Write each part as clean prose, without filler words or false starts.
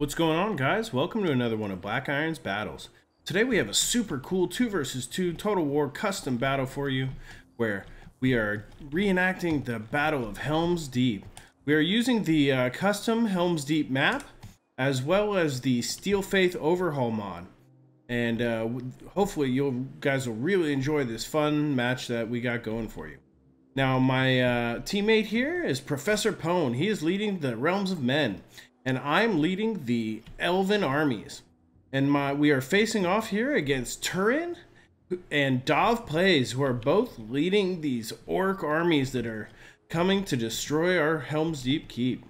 What's going on, guys? Welcome to another one of Black Iron's battles. Today we have a super cool 2 versus 2 Total War custom battle for you, where we are reenacting the Battle of Helm's Deep. We are using the custom Helm's Deep map, as well as the Steel Faith Overhaul mod. And hopefully you guys will really enjoy this fun match that we got going for you. Now, my teammate here is ProfPwn. He is leading the Realms of Men, and I'm leading the Elven armies. And we are facing off here against Turin and DavPlays, who are both leading these orc armies that are coming to destroy our Helm's Deep keep.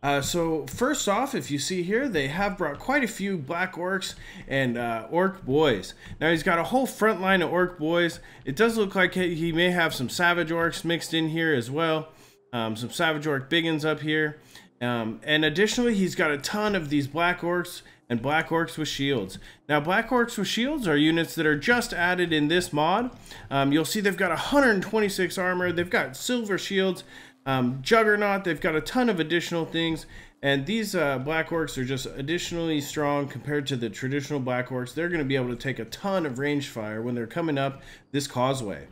So first off, if you see here, they have brought quite a few black orcs and orc boys. Now he's got a whole front line of orc boys. It does look like he may have some savage orcs mixed in here as well. Some savage orc biggins up here. And additionally, he's got a ton of these black orcs and black orcs with shields. Now, black orcs with shields are units that are just added in this mod. You'll see they've got 126 armor. They've got silver shields. Juggernaut, they've got a ton of additional things, and these black orcs are just additionally strong compared to the traditional black orcs. They're going to be able to take a ton of range fire when they're coming up this causeway.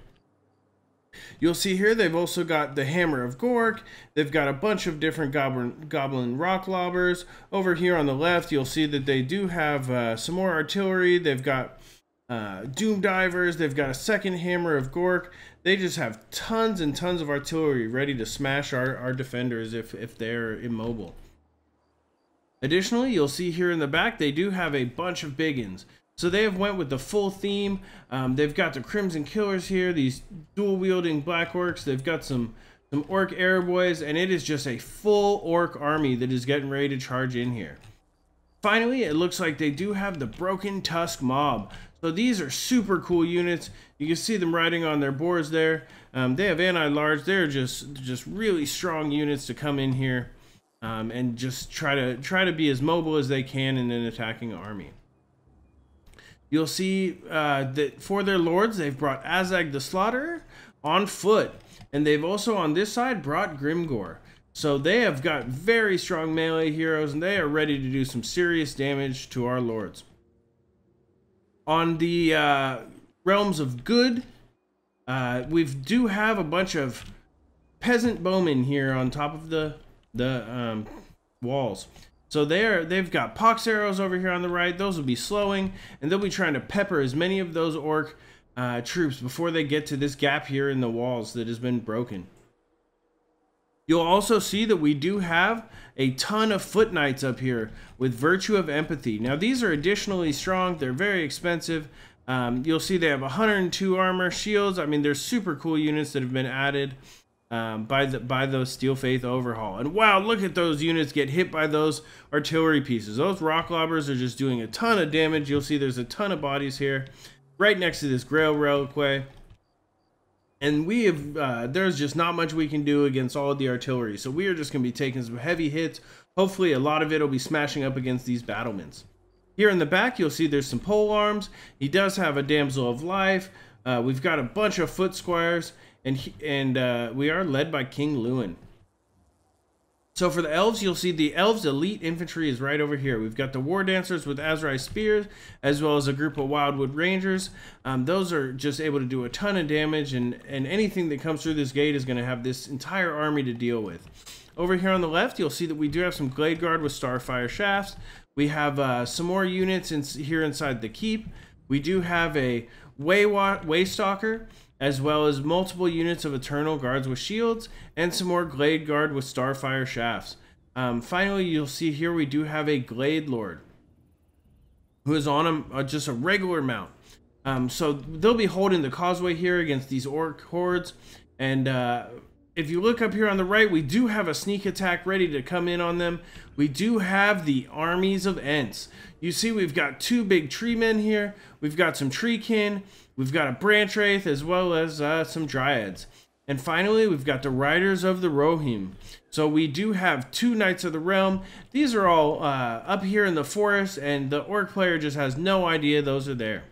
You'll see here they've also got the Hammer of Gork. They've got a bunch of different goblin rock lobbers. Over here on the left, you'll see that they do have some more artillery. They've got doom divers. They've got a second Hammer of Gork. They just have tons and tons of artillery ready to smash our defenders if they're immobile. Additionally, you'll see here in the back they do have a bunch of biggins. So they have went with the full theme. They've got the Crimson Killers here, these dual wielding black orcs. They've got some orc air boys, and it is just a full orc army that is getting ready to charge in here. Finally, it looks like they do have the Broken Tusk Mob. So these are super cool units. You can see them riding on their boards there. They have anti-large. They're just really strong units to come in here and just try to be as mobile as they can in an attacking army. You'll see that for their lords, they've brought Azag the Slaughterer on foot, and they've also on this side brought Grimgore. So they have got very strong melee heroes, and they are ready to do some serious damage to our lords. On the Realms of Good, we do have a bunch of peasant bowmen here on top of the walls. So they've got pox arrows over here on the right. Those will be slowing, and they'll be trying to pepper as many of those orc troops before they get to this gap here in the walls that has been broken. You'll also see that we do have a ton of foot knights up here with Virtue of Empathy. Now these are additionally strong. They're very expensive. You'll see they have 102 armor, shields. I mean, they're super cool units that have been added by those Steel Faith Overhaul. And wow, look at those units get hit by those artillery pieces. Those rock lobbers are just doing a ton of damage. You'll see there's a ton of bodies here right next to this Grail Reliquary. And we have, there's just not much we can do against all of the artillery. So we are just going to be taking some heavy hits. Hopefully a lot of it will be smashing up against these battlements. Here in the back, you'll see there's some pole arms. He does have a Damsel of Life. We've got a bunch of foot squires. And we are led by King Lewin. So for the elves, you'll see the elves elite infantry is right over here. We've got the war dancers with Azrai spears, as well as a group of wildwood rangers. Those are just able to do a ton of damage, and anything that comes through this gate is going to have this entire army to deal with. Over here on the left, you'll see that we do have some Glade Guard with Starfire shafts. We have some more units here inside the keep. We do have a Waystalker, as well as multiple units of Eternal Guards with shields, and some more Glade Guard with Starfire shafts. Finally, you'll see here we do have a Glade Lord, who is on just a regular mount. So they'll be holding the causeway here against these orc hordes. And if you look up here on the right, we do have a sneak attack ready to come in on them. We do have the armies of Ents. You see we've got 2 big tree men here. We've got some treekin. We've got a branch wraith, as well as some dryads. And finally, we've got the Riders of the Rohim. So we do have 2 Knights of the Realm. These are all up here in the forest, and the orc player just has no idea those are there.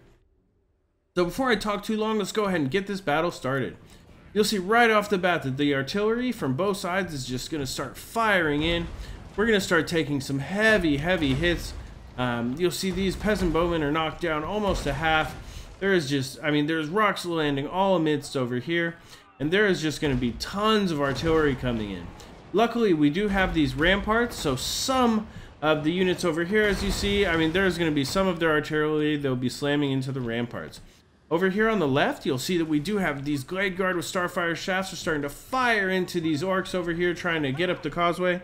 So before I talk too long, let's go ahead and get this battle started. You'll see right off the bat that the artillery from both sides is just going to start firing in. we're going to start taking some heavy hits. You'll see these peasant bowmen are knocked down almost to half. There is just, I mean, there's rocks landing all amidst over here, and there is just going to be tons of artillery coming in. Luckily, we do have these ramparts, so some of the units over here, as you see, I mean, there's going to be some of their artillery they'll be slamming into the ramparts. Over here on the left, you'll see that we do have these Glade Guard with Starfire shafts are starting to fire into these orcs over here, trying to get up the causeway.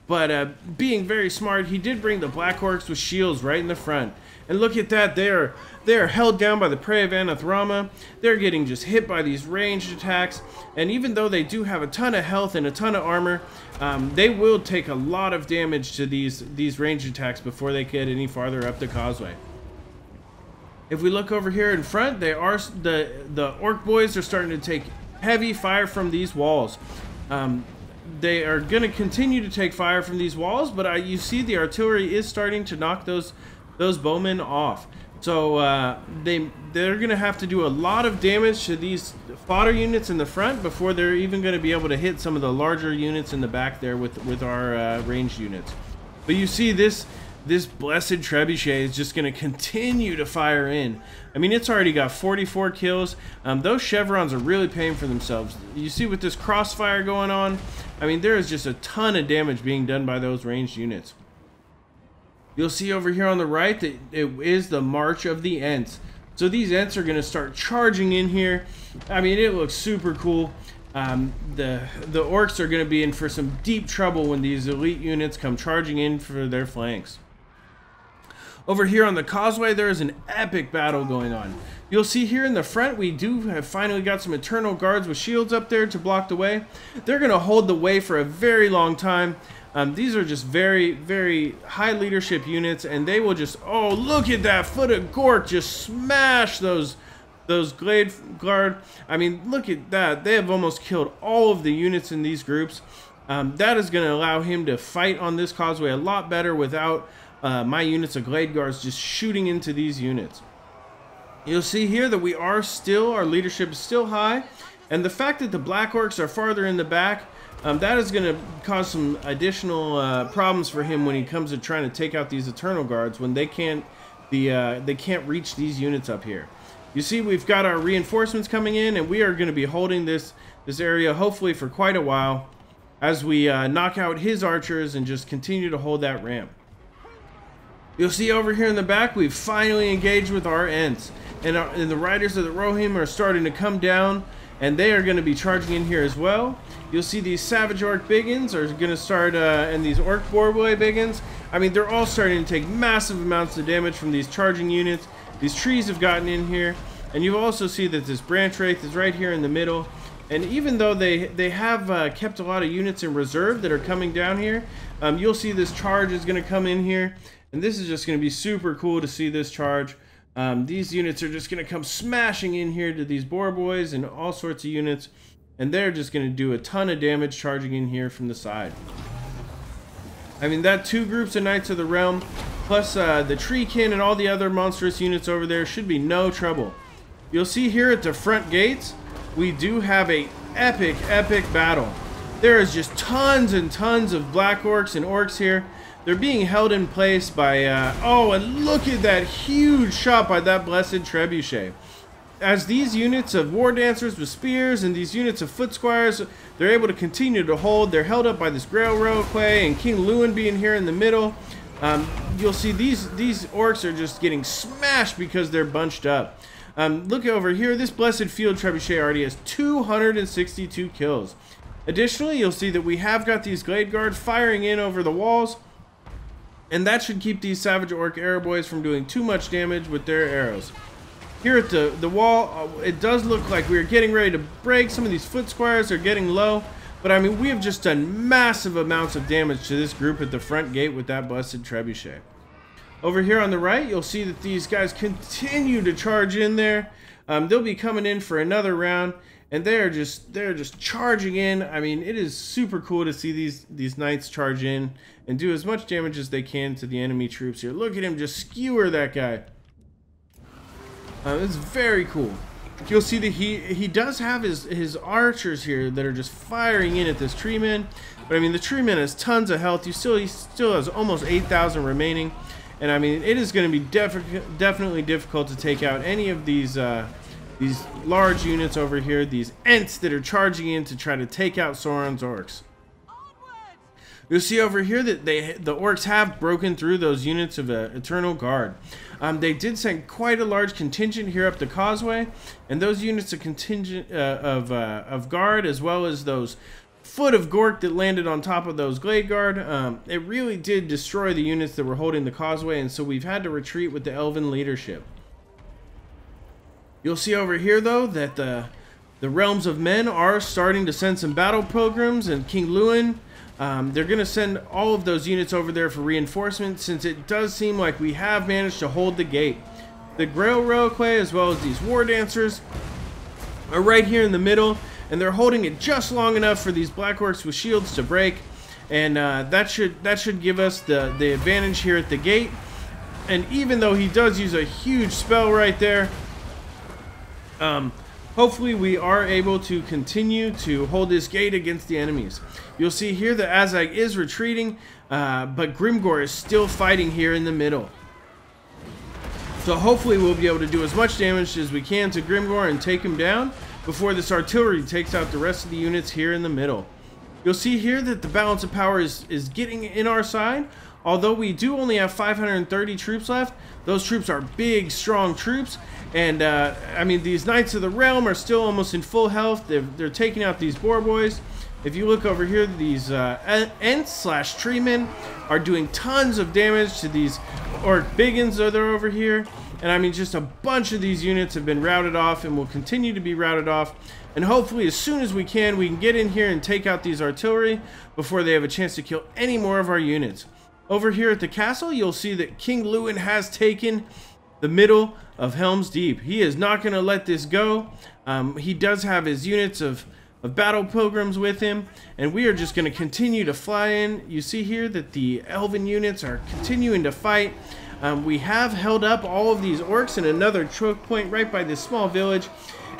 But being very smart, he did bring the Black Orcs with shields right in the front. And look at that, they are held down by the Prey of Anathrama. They're getting just hit by these ranged attacks. And even though they do have a ton of health and a ton of armor, they will take a lot of damage to these ranged attacks before they get any farther up the causeway. If we look over here in front, they are the Orc boys are starting to take heavy fire from these walls. They are going to continue to take fire from these walls, but you see the artillery is starting to knock those bowmen off. So they're going to have to do a lot of damage to these fodder units in the front before they're even going to be able to hit some of the larger units in the back there with our ranged units. But you see this blessed trebuchet is just going to continue to fire in. I mean, it's already got 44 kills. Those chevrons are really paying for themselves. You see with this crossfire going on, I mean, there is just a ton of damage being done by those ranged units. You'll see over here on the right that it is the March of the Ents. So these Ents are going to start charging in here. I mean, it looks super cool. The Orcs are going to be in for some deep trouble when these elite units come charging in for their flanks. Over here on the causeway, there is an epic battle going on. You'll see here in the front, we do have finally got some Eternal Guards with shields up there to block the way. They're going to hold the way for a very long time. These are just very high leadership units, and they will just, oh, look at that Foot of Gork just smash those Glade Guard. I mean, look at that. They have almost killed all of the units in these groups. That is going to allow him to fight on this causeway a lot better without my units of Glade Guards just shooting into these units. You'll see here that our leadership is still high, and the fact that the Black Orcs are farther in the back, that is going to cause some additional problems for him when he comes to trying to take out these Eternal Guards when they can't reach these units up here. You see, we've got our reinforcements coming in, and we are going to be holding this area hopefully for quite a while as we knock out his archers and just continue to hold that ramp. You'll see over here in the back, we've finally engaged with our Ents, and the riders of the Rohirrim are starting to come down, and they are going to be charging in here as well. You'll see these Savage Orc Biggins are going to start, and these Orc Boarboy Biggins. I mean, they're all starting to take massive amounts of damage from these charging units. These trees have gotten in here, and you also see that this Branch Wraith is right here in the middle. And even though they have kept a lot of units in reserve that are coming down here, you'll see this charge is going to come in here. And this is just going to be super cool to see this charge. These units are just going to come smashing in here to these Boar Boys and all sorts of units. And they're just going to do a ton of damage charging in here from the side. I mean, that 2 groups of Knights of the Realm, plus the Treekin and all the other monstrous units over there should be no trouble. You'll see here at the front gates, we do have a epic battle. There is just tons and tons of Black Orcs and Orcs here. They're being held in place by, oh, and look at that huge shot by that blessed trebuchet. As these units of War Dancers with spears and these units of Foot Squires, they're able to continue to hold. They're held up by this Grail Roquay and King Lewin being here in the middle. You'll see these Orcs are just getting smashed because they're bunched up. Look over here, this blessed field trebuchet already has 262 kills. Additionally, you'll see that we have got these Glade Guards firing in over the walls. And that should keep these Savage Orc Arrow Boys from doing too much damage with their arrows. Here at the wall, it does look like we're getting ready to break. Some of these Foot Squires are getting low. But I mean, we have just done massive amounts of damage to this group at the front gate with that blessed trebuchet. Over here on the right, you'll see that these guys continue to charge in there. They'll be coming in for another round. And they're just charging in. I mean, it is super cool to see these knights charge in and do as much damage as they can to the enemy troops here. Look at him just skewer that guy. It's very cool. You'll see that he does have his archers here that are just firing in at this tree man. But I mean, the tree man has tons of health. He still has almost 8,000 remaining. And I mean, it is going to be definitely difficult to take out any of these large units over here, these Ents that are charging in to try to take out Sauron's orcs. You'll see over here that the orcs have broken through those units of Eternal Guard. They did send quite a large contingent here up the causeway, and those units of contingent of guard, as well as those foot of Gork that landed on top of those Glade Guard, it really did destroy the units that were holding the causeway, and so we've had to retreat with the Elven leadership. You'll see over here, though, that the realms of men are starting to send some battle pilgrims, and King Lewin, they're going to send all of those units over there for reinforcement, since it does seem like we have managed to hold the gate. The Grail Reliquae, as well as these War Dancers, are right here in the middle, and they're holding it just long enough for these Black Orcs with shields to break, and that should give us the advantage here at the gate. And even though he does use a huge spell right there, hopefully we are able to continue to hold this gate against the enemies. You'll see here that Azag is retreating, but Grimgor is still fighting here in the middle. So hopefully we'll be able to do as much damage as we can to Grimgor and take him down before this artillery takes out the rest of the units here in the middle. You'll see here that the balance of power is getting in our side. Although we do only have 530 troops left, those troops are big, strong troops. And, I mean, these Knights of the Realm are still almost in full health. They're taking out these Boar Boys. If you look over here, these Ents/Treemen are doing tons of damage to these Orc Biggins that are over here. And, I mean, just a bunch of these units have been routed off and will continue to be routed off. And hopefully, as soon as we can get in here and take out these artillery before they have a chance to kill any more of our units. Over here at the castle, you'll see that King Lewin has taken the middle of Helm's Deep. He is not going to let this go. He does have his units of battle pilgrims with him, and we are just going to continue to fly in. You see here that the Elven units are continuing to fight. We have held up all of these orcs in another choke point right by this small village,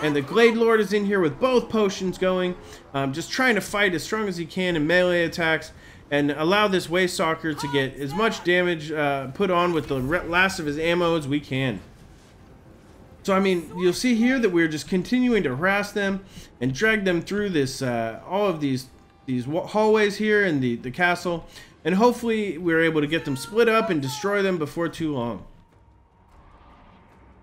and the Glade Lord is in here with both potions going, just trying to fight as strong as he can in melee attacks and allow this Waystalker to get as much damage put on with the last of his ammo as we can. So, I mean, you'll see here that we're just continuing to harass them and drag them through this, all of these hallways here in the castle, and hopefully we're able to get them split up and destroy them before too long.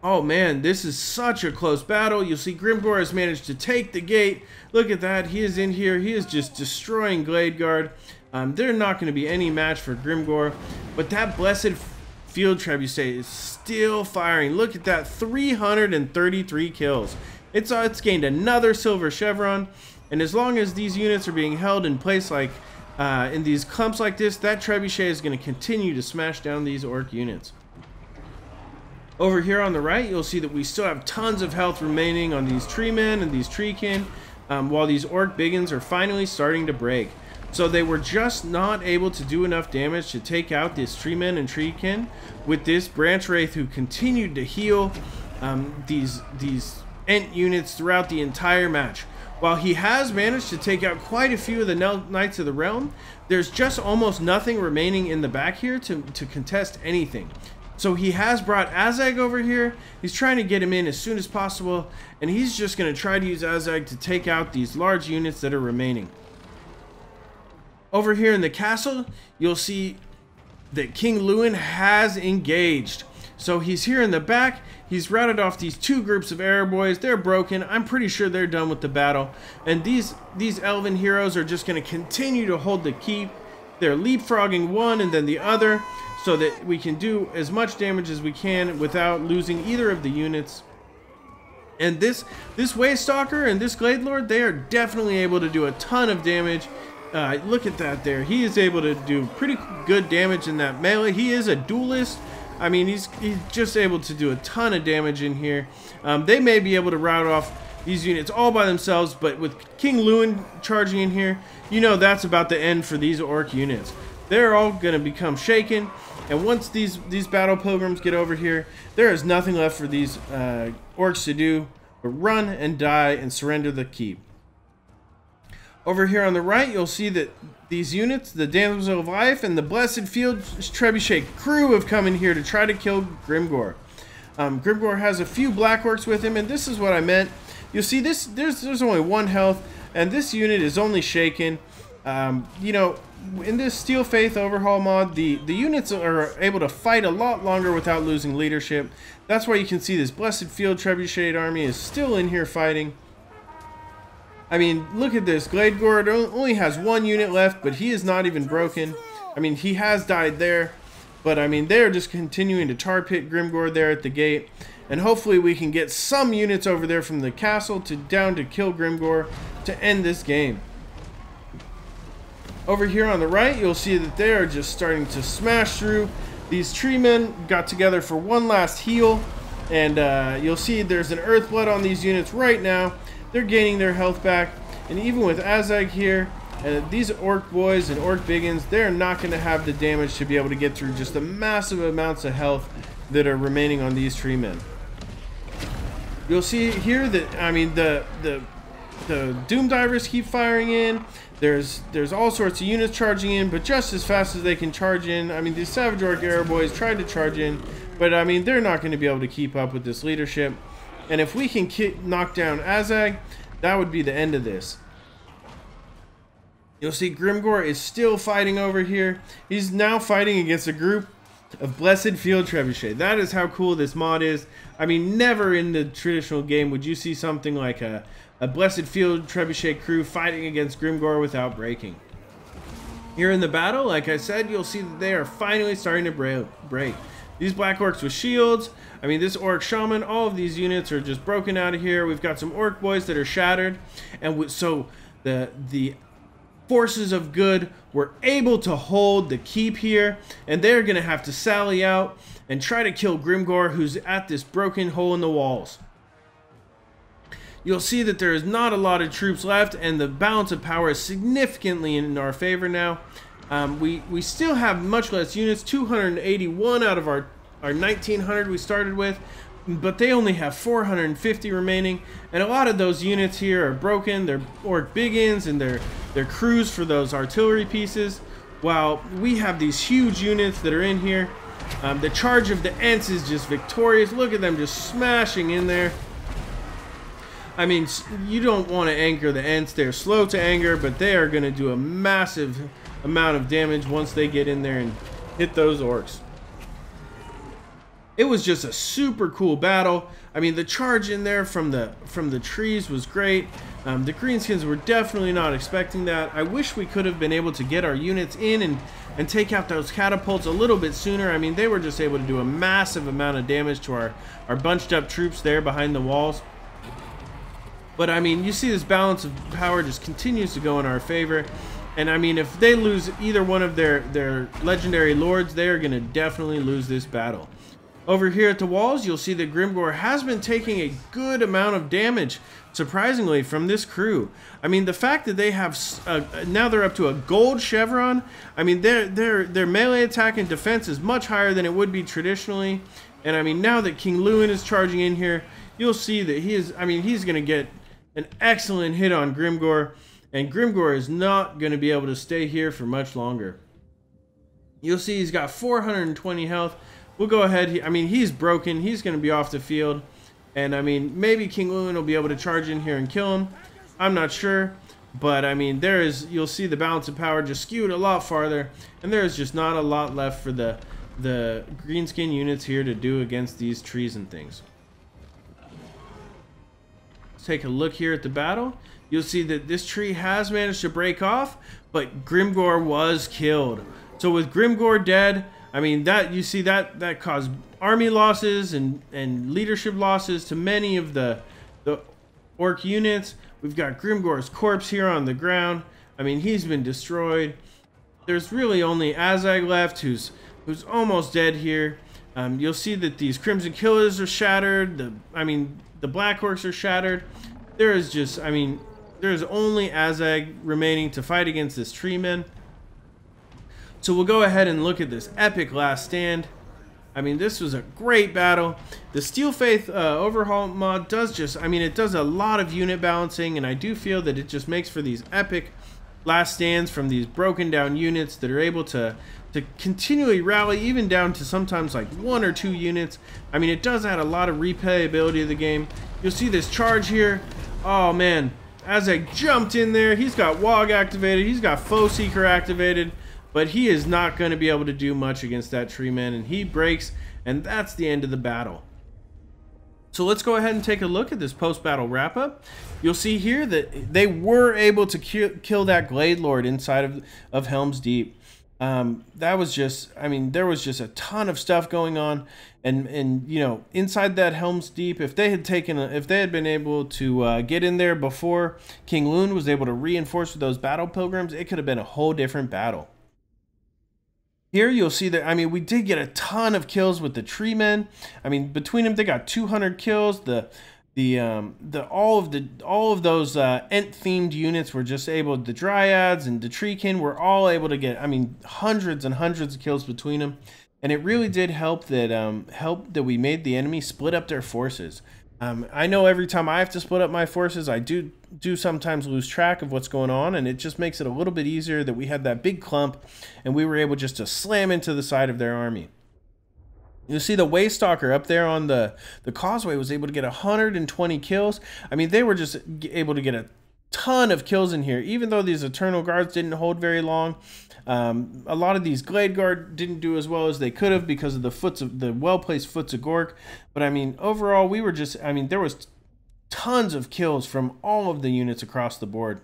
Oh man, this is such a close battle. You'll see Grimgor has managed to take the gate. Look at that, he is in here. He is just destroying Glade Guard. They're not going to be any match for Grimgor, but that Blessed Field Trebuchet is still firing. Look at that, 333 kills. It's gained another Silver Chevron, and as long as these units are being held in place like in these clumps like this, that Trebuchet is going to continue to smash down these Orc units. Over here on the right, you'll see that we still have tons of health remaining on these Treemen and these Treekin, while these Orc Biggins are finally starting to break. So they were just not able to do enough damage to take out this Treemen and Treekin with this Branch Wraith, who continued to heal these Ent units throughout the entire match. While he has managed to take out quite a few of the Knights of the Realm, there's just almost nothing remaining in the back here to contest anything. So he has brought Azag over here. He's trying to get him in as soon as possible, and he's just going to try to use Azag to take out these large units that are remaining. Over here in the castle, you'll see that King Lewin has engaged. So he's here in the back. He's routed off these two groups of Arrow Boys. They're broken. I'm pretty sure they're done with the battle. And these Elven heroes are just going to continue to hold the keep. They're leapfrogging one and then the other, so that we can do as much damage as we can without losing either of the units. And this Waystalker and this Glade Lord, they are definitely able to do a ton of damage. Look at that there. He is able to do pretty good damage in that melee. He is a duelist. I mean, he's just able to do a ton of damage in here. They may be able to rout off these units all by themselves, but with King Lewin charging in here, you know that's about the end for these Orc units. They're all going to become shaken, and once these battle pilgrims get over here, there is nothing left for these Orcs to do, but run and die and surrender the keep. Over here on the right, you'll see that these units, the Damsel of Life and the Blessed Field Trebuchet crew, have come in here to try to kill Grimgor. Grimgor has a few Black Orcs with him, and this is what I meant. You'll see this. There's only 1 health, and this unit is only shaken. You know, in this Steel Faith Overhaul mod, the units are able to fight a lot longer without losing leadership. That's why you can see this Blessed Field Trebuchet army is still in here fighting. I mean, look at this. Gladegord only has 1 unit left, but he is not even broken. I mean, he has died there. But, I mean, they're just continuing to tar pit Grimgor there at the gate. And hopefully we can get some units over there from the castle down to kill Grimgor to end this game. Over here on the right, you'll see that they are just starting to smash through. These tree men got together for one last heal. And you'll see there's an Earthblood on these units right now. They're gaining their health back, and even with Azag here, these Orc boys and Orc biggins, they're not going to have the damage to be able to get through just the massive amounts of health that are remaining on these tree men. You'll see here that, I mean, the Doom Divers keep firing in. There's all sorts of units charging in, but just as fast as they can charge in. I mean, these Savage Orc Arrow boys tried to charge in, but I mean, they're not going to be able to keep up with this leadership. And if we can knock down Azag, that would be the end of this. You'll see Grimgor is still fighting over here. He's now fighting against a group of Blessed Field Trebuchet. That is how cool this mod is. I mean, never in the traditional game would you see something like a Blessed Field Trebuchet crew fighting against Grimgor without breaking. Here in the battle, like I said, you'll see that they are finally starting to break. These Black Orcs with shields, I mean, this Orc Shaman, all of these units are just broken out of here. We've got some Orc boys that are shattered. And so the forces of good were able to hold the keep here. And they're going to have to sally out and try to kill Grimgor, who's at this broken hole in the walls. You'll see that there is not a lot of troops left, and the balance of power is significantly in our favor now. We still have much less units, 281 out of our 1900 we started with, but they only have 450 remaining, and a lot of those units here are broken. They're Orc biggins and they're crews for those artillery pieces, while we have these huge units that are in here. The charge of the Ents is just victorious. Look at them just smashing in there. I mean, you don't want to anchor the Ents. They're slow to anger, but they are going to do a massive amount of damage once they get in there and hit those Orcs. It was just a super cool battle. I mean, the charge in there from the trees was great. The Greenskins were definitely not expecting that. I wish we could have been able to get our units in and take out those catapults a little bit sooner. I mean, they were just able to do a massive amount of damage to our bunched up troops there behind the walls. But I mean, you see this balance of power just continues to go in our favor. And I mean, if they lose either one of their legendary lords, they are going to definitely lose this battle. Over here at the walls, you'll see that Grimgor has been taking a good amount of damage, surprisingly, from this crew. I mean, the fact that they have now they're up to a gold chevron. I mean, their melee attack and defense is much higher than it would be traditionally. And I mean, now that King Lewin is charging in here, you'll see that he's going to get an excellent hit on Grimgor. And Grimgor is not going to be able to stay here for much longer. You'll see he's got 420 health. We'll go ahead. I mean, he's broken. He's going to be off the field. And, I mean, maybe King Lewin will be able to charge in here and kill him. I'm not sure. But, I mean, you'll see the balance of power just skewed a lot farther. And there is just not a lot left for the greenskin units here to do against these trees and things. Let's take a look here at the battle. You'll see that this tree has managed to break off, but Grimgor was killed. So with Grimgor dead, I mean, you see that caused army losses and leadership losses to many of the Orc units. We've got Grimgor's corpse here on the ground. I mean, he's been destroyed. There's really only Azag left, who's almost dead here. You'll see that these Crimson Killers are shattered. The Black Orcs are shattered. There's only Azag remaining to fight against this Treeman. So we'll go ahead and look at this epic last stand. I mean, this was a great battle. The Steel Faith Overhaul mod does just, I mean, it does a lot of unit balancing, and I do feel that it just makes for these epic last stands from these broken down units that are able to continually rally, even down to sometimes like 1 or 2 units. I mean, it does add a lot of replayability of the game. You'll see this charge here. Oh man, as I jumped in there, he's got WOG activated, he's got Foe Seeker activated, but he is not going to be able to do much against that tree man, and he breaks, and that's the end of the battle. So let's go ahead and take a look at this post-battle wrap-up. You'll see here that they were able to kill that Glade Lord inside of Helm's Deep. That was just, I mean, there was just a ton of stuff going on, and you know, inside that Helm's Deep, if they had been able to get in there before King Loon was able to reinforce with those battle pilgrims, it could have been a whole different battle. Here you'll see that, I mean, we did get a ton of kills with the tree men. I mean, between them they got 200 kills. All of those Ent themed units were just able, the Dryads and the Treekin were all able to get, I mean, hundreds and hundreds of kills between them, and it really did help that we made the enemy split up their forces. I know every time I have to split up my forces, I do sometimes lose track of what's going on, and it just makes it a little bit easier that we had that big clump and we were able just to slam into the side of their army. You'll see the Waystalker up there on the causeway was able to get 120 kills. I mean, they were just able to get a ton of kills in here, even though these Eternal Guards didn't hold very long. A lot of these Glade Guard didn't do as well as they could have because of the well-placed Foots of Gork. But I mean, overall, we were just, I mean, there was tons of kills from all of the units across the board.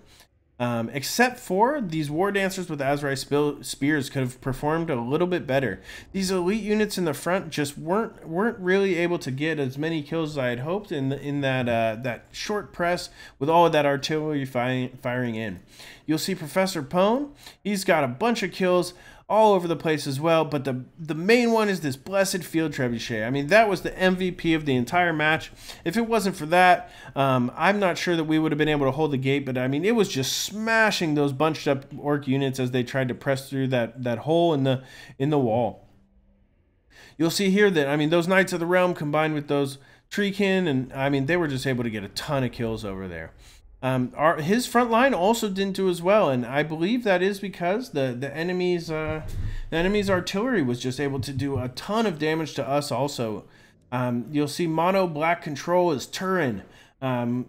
Except for these War Dancers with Azrai Spears could have performed a little bit better. These elite units in the front just weren't really able to get as many kills as I had hoped in that short press with all of that artillery firing in. You'll see Professor Pone. He's got a bunch of kills all over the place as well, but the main one is this Blessed Field Trebuchet. I mean, that was the MVP of the entire match. If it wasn't for that, I'm not sure that we would have been able to hold the gate, but I mean, it was just smashing those bunched up Orc units as they tried to press through that hole in the wall. You'll see here that, I mean, those Knights of the Realm combined with those Treekin, and I mean, they were just able to get a ton of kills over there. His front line also didn't do as well, and I believe that is because the enemy's artillery was just able to do a ton of damage to us also. You'll see Mono Black Control is Turin.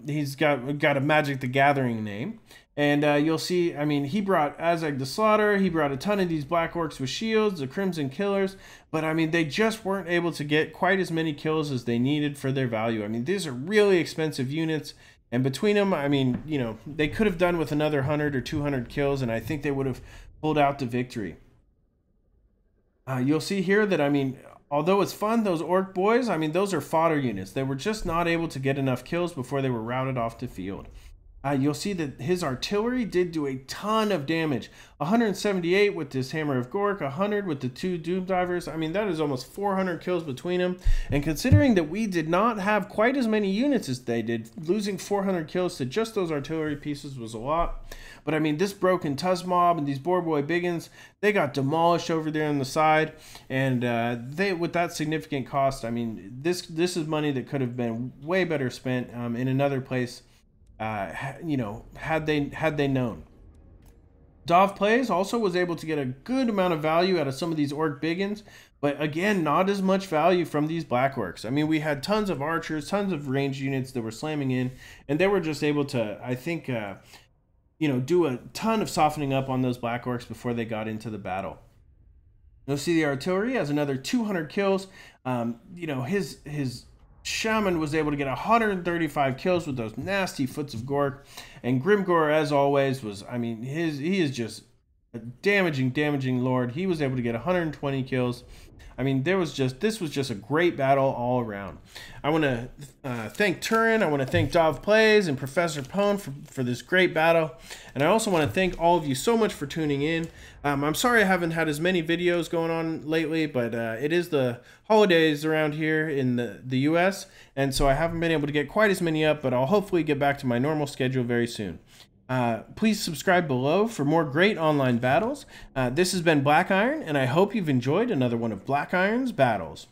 He's got a Magic the Gathering name. And you'll see, I mean, he brought Azag the Slaughter, he brought a ton of these Black Orcs with shields, the Crimson Killers, but I mean, they just weren't able to get quite as many kills as they needed for their value. I mean, these are really expensive units. And between them, I mean, you know, they could have done with another 100 or 200 kills, and I think they would have pulled out the victory. You'll see here that, I mean, although it's fun, those Orc boys, I mean, those are fodder units. They were just not able to get enough kills before they were routed off the field. You'll see that his artillery did do a ton of damage. 178 with this Hammer of Gork, 100 with the 2 Doom Divers. I mean, that is almost 400 kills between them. And considering that we did not have quite as many units as they did, losing 400 kills to just those artillery pieces was a lot. But I mean, this broken Tuzmob and these Boarboy Biggins, they got demolished over there on the side. And they, with that significant cost, I mean, this is money that could have been way better spent in another place. You know, had they known. DavPlays also was able to get a good amount of value out of some of these Orc Biggins, but again, not as much value from these Black Orcs. I mean, we had tons of archers, tons of ranged units that were slamming in, and they were just able to, I think, you know, do a ton of softening up on those Black Orcs before they got into the battle. You'll see the artillery has another 200 kills. You know, his Shaman was able to get 135 kills with those nasty Foots of Gork, and Grimgor, as always, was, I mean, he is just a damaging lord. He was able to get 120 kills. I mean, this was just a great battle all around. I want to thank Turin, I want to thank DavPlays and Professor Pone for this great battle, and I also want to thank all of you so much for tuning in. I'm sorry I haven't had as many videos going on lately, but it is the holidays around here in the US, and so I haven't been able to get quite as many up, but I'll hopefully get back to my normal schedule very soon. Please subscribe below for more great online battles. This has been Black Iron, and I hope you've enjoyed another one of Black Iron's battles.